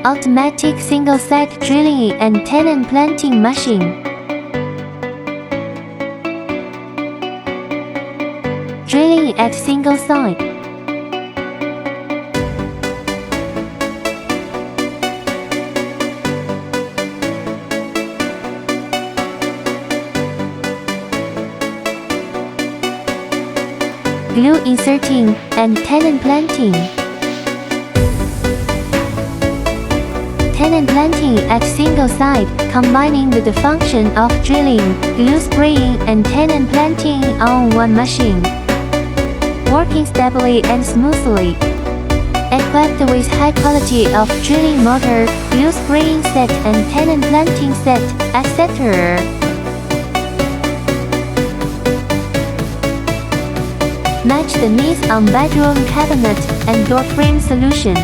Automatic single-side drilling and tenon planting machine. Drilling at single side. Glue inserting and tenon planting. Tenon planting at single side, combining with the function of drilling, glue spraying and tenon planting on one machine. Working stably and smoothly. Equipped with high quality of drilling motor, glue spraying set and tenon planting set, etc. Match the needs on bedroom cabinet and door frame solution.